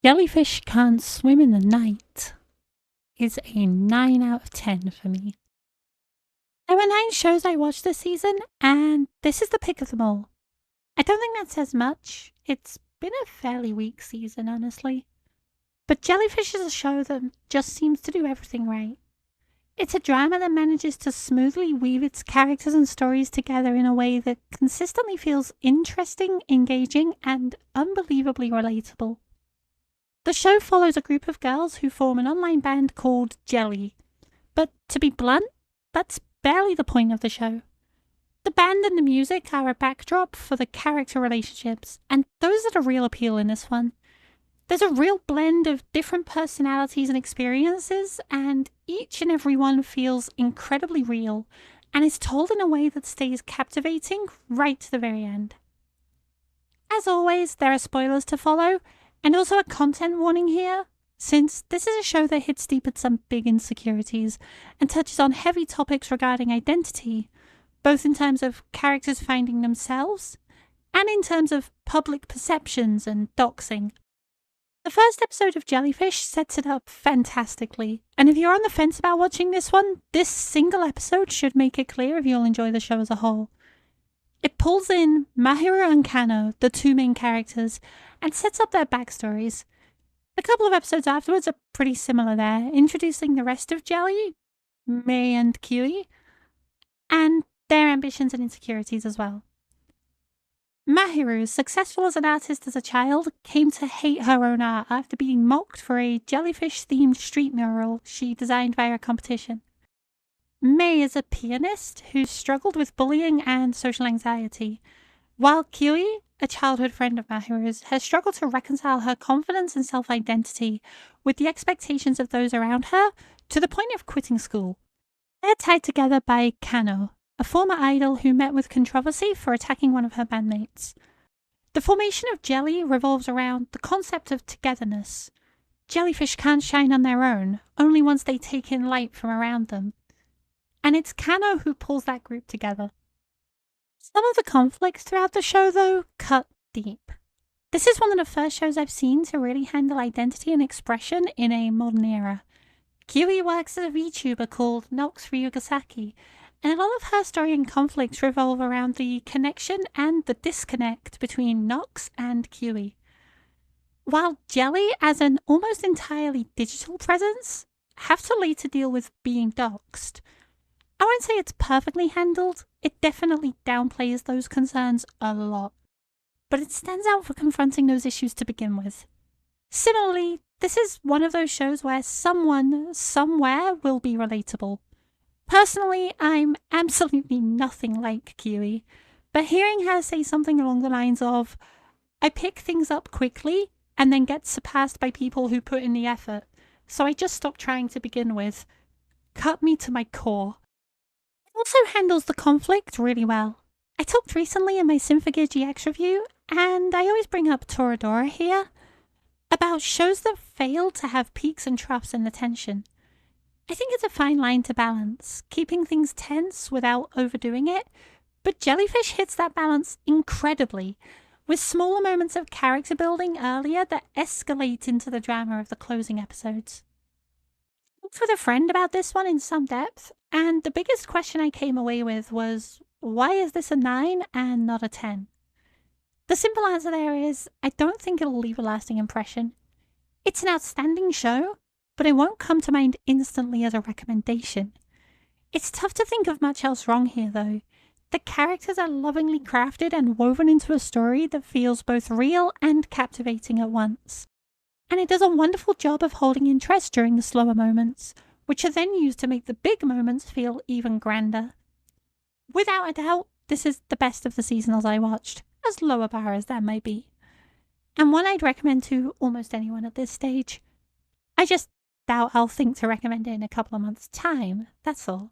Jellyfish Can't Swim in the Night is a 9 out of 10 for me. There were 9 shows I watched this season, and this is the pick of them all. I don't think that says much. It's been a fairly weak season, honestly. But Jellyfish is a show that just seems to do everything right. It's a drama that manages to smoothly weave its characters and stories together in a way that consistently feels interesting, engaging, and unbelievably relatable. The show follows a group of girls who form an online band called Jelly. But to be blunt, that's barely the point of the show. The band and the music are a backdrop for the character relationships, and those are the real appeal in this one. There's a real blend of different personalities and experiences, and each and every one feels incredibly real, and is told in a way that stays captivating right to the very end. As always, there are spoilers to follow, and also a content warning here, since this is a show that hits deep at some big insecurities and touches on heavy topics regarding identity, both in terms of characters finding themselves and in terms of public perceptions and doxing. The first episode of Jellyfish sets it up fantastically, and if you're on the fence about watching this one, this single episode should make it clear if you'll enjoy the show as a whole. It pulls in Mahiru and Kano, the two main characters, and sets up their backstories. A couple of episodes afterwards are pretty similar there, introducing the rest of Jelly, Mei and Kiwi, and their ambitions and insecurities as well. Mahiru, successful as an artist as a child, came to hate her own art after being mocked for a jellyfish-themed street mural she designed via a competition. Mei is a pianist who struggled with bullying and social anxiety, while Kiwi, a childhood friend of Mahiru's, has struggled to reconcile her confidence and self-identity with the expectations of those around her to the point of quitting school. They're tied together by Kano, a former idol who met with controversy for attacking one of her bandmates. The formation of Jelly revolves around the concept of togetherness. Jellyfish can't shine on their own, only once they take in light from around them. And it's Kano who pulls that group together. Some of the conflicts throughout the show, though, cut deep. This is one of the first shows I've seen to really handle identity and expression in a modern era. Kiwi works as a VTuber called Nox Ryugasaki, and a lot of her story and conflicts revolve around the connection and the disconnect between Nox and Kiwi. While Jelly, as an almost entirely digital presence, have to later deal with being doxxed. I won't say it's perfectly handled, it definitely downplays those concerns a lot, but it stands out for confronting those issues to begin with. Similarly, this is one of those shows where someone, somewhere, will be relatable. Personally, I'm absolutely nothing like Kiwi, but hearing her say something along the lines of, "I pick things up quickly and then get surpassed by people who put in the effort, so I just stopped trying to begin with," cut me to my core. It also handles the conflict really well. I talked recently in my Symphogear GX review, and I always bring up Toradora here, about shows that fail to have peaks and troughs in the tension. I think it's a fine line to balance, keeping things tense without overdoing it, but Jellyfish hits that balance incredibly, with smaller moments of character building earlier that escalate into the drama of the closing episodes. I talked with a friend about this one in some depth, and the biggest question I came away with was, why is this a 9 and not a 10? The simple answer there is, I don't think it'll leave a lasting impression. It's an outstanding show, but it won't come to mind instantly as a recommendation. It's tough to think of much else wrong here, though. The characters are lovingly crafted and woven into a story that feels both real and captivating at once. And it does a wonderful job of holding interest during the slower moments, which are then used to make the big moments feel even grander. Without a doubt, this is the best of the seasonals I watched, as low a bar as that may be. And one I'd recommend to almost anyone at this stage. I just doubt I'll think to recommend it in a couple of months' time, that's all.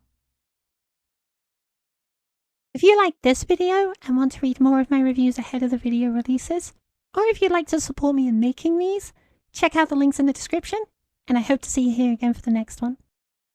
If you like this video and want to read more of my reviews ahead of the video releases, or if you'd like to support me in making these, check out the links in the description, and I hope to see you here again for the next one.